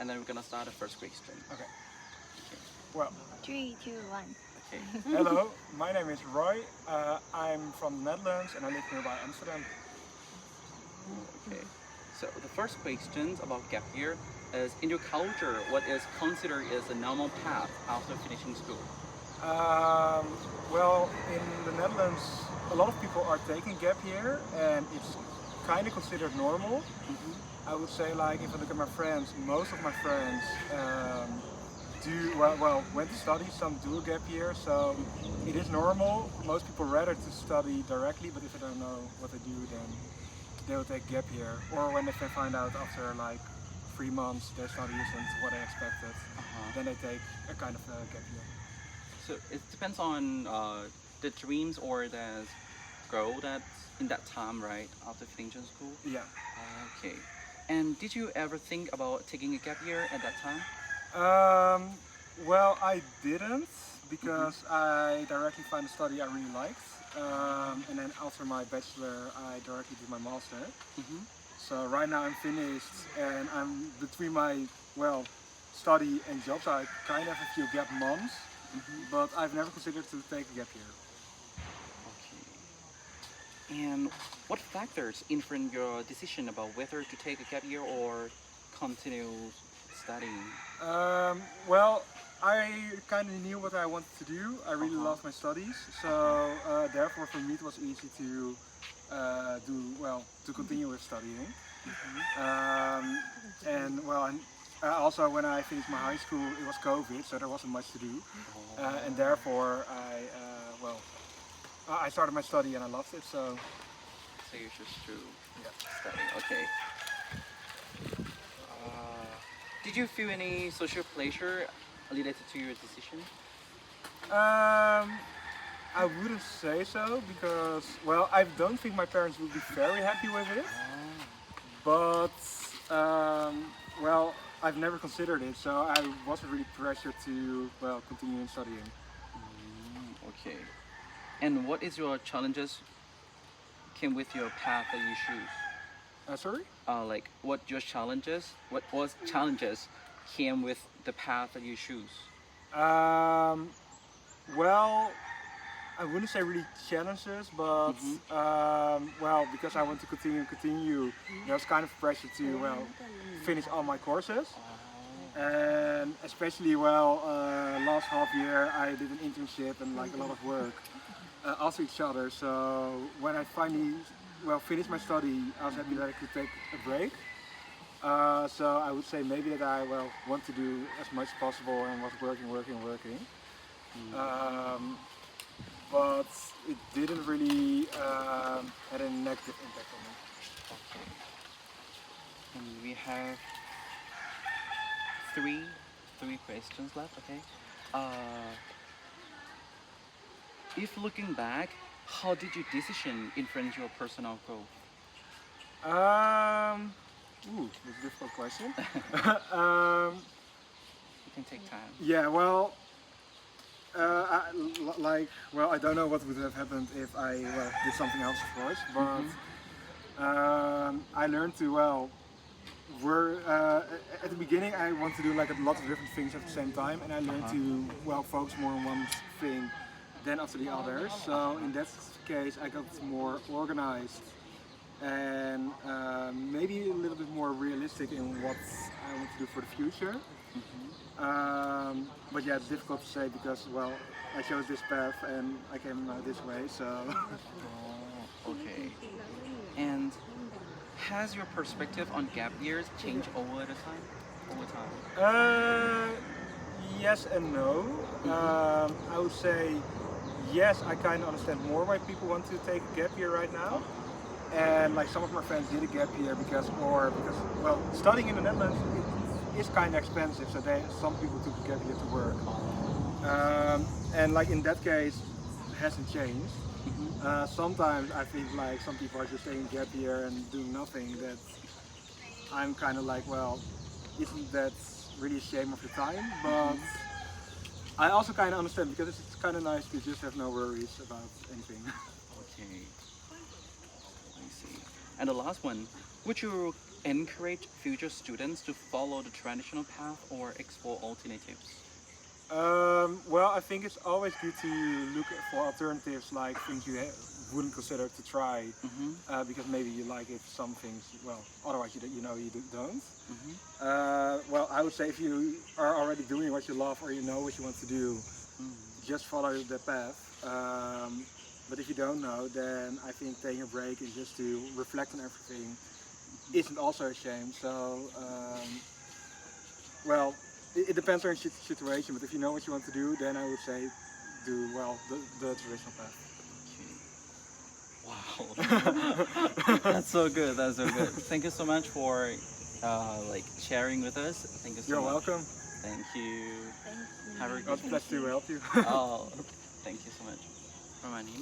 and then we're gonna start the first question. Okay. Well, 3, 2, 1. Okay. hello. My name is Roy. I'm from the Netherlands and I live nearby Amsterdam. Okay. So the first question about gap year is, in your culture, what is considered as a normal path after finishing school? Well, in the Netherlands, a lot of people are taking gap year, and it's kind of considered normal. I would say, like, if I look at my friends, most of my friends went to study. Some do a gap year, so it is normal. Most people rather to study directly, but if they don't know what they do, then they will take gap year. Or when they can find out after like 3 months their study isn't what they expected, then they take a kind of gap year. So it depends on the dreams or the goal that's in that time, right? After finishing school? Yeah. Okay. And did you ever think about taking a gap year at that time? Well, I didn't, because I directly found a study I really liked. And then after my bachelor, I directly did my master. So right now I'm finished, and I'm between my, study and job, so I kind of have a few gap months, but I've never considered to take a gap year. Okay. And what factors influence your decision about whether to take a gap year or continue studying? Well, I kind of knew what I wanted to do. I really loved my studies, so therefore for me it was easy to to continue with studying. And also when I finished my high school, it was COVID, so there wasn't much to do, and therefore I started my study and I loved it. So You choose to study. Okay. Did you feel any social pleasure related to your decision? I wouldn't say so, because I don't think my parents would be very happy with it. But I've never considered it, so I wasn't really pressured to continue studying. Okay. And what is your challenges came with your path that you choose? Sorry? Like what was challenges came with the path that you choose? Well, I wouldn't say really challenges, but because I want to continue, there was kind of pressure to finish all my courses, and especially last half year I did an internship and like a lot of work after each other. So when I finally finished my study, I was happy that I could take a break. So I would say maybe that I want to do as much as possible and was working. But it didn't really had a negative impact on me. Okay. And we have three questions left. Okay. If looking back, how did your decision influence your personal growth? That's a difficult question. You can take time. Yeah, I don't know what would have happened if I did something else, of course. But I learned to at the beginning I want to do like a lot of different things at the same time, and I learned to focus more on one thing than after the others. So in that case, I got more organized and maybe a little bit more realistic in what I want to do for the future. But yeah, it's difficult to say because I chose this path and I came this way. So. Okay. And has your perspective on gap years changed over time? Yes and no. I would say yes, I kind of understand more why people want to take a gap year right now. And like some of my friends did a gap year because studying in the Netherlands is kind of expensive, so some people took a gap year to work. And like in that case, it hasn't changed. Sometimes I think like some people are just taking gap year and doing nothing. That I'm kind of like, isn't that really a shame of your time? But I also kind of understand because it's kind of nice to just have no worries about anything. Okay. I see. And the last one, would you encourage future students to follow the traditional path or explore alternatives? Well, I think it's always good to look for alternatives, like things you wouldn't consider to try, because maybe you like it, some things, well, otherwise you don't. Well, I would say if you are already doing what you love or you know what you want to do, just follow the path. But if you don't know, then I think taking a break and just to reflect on everything isn't also a shame. So, well, it depends on your situation, but if you know what you want to do, then I would say do, well, the traditional path. Wow, that's so good. That's so good. Thank you so much for like sharing with us. Thank you so You're much. welcome. Thank you. Thank you. Have a It's a pleasure to help you. Oh, thank you so much. ประมาณนี้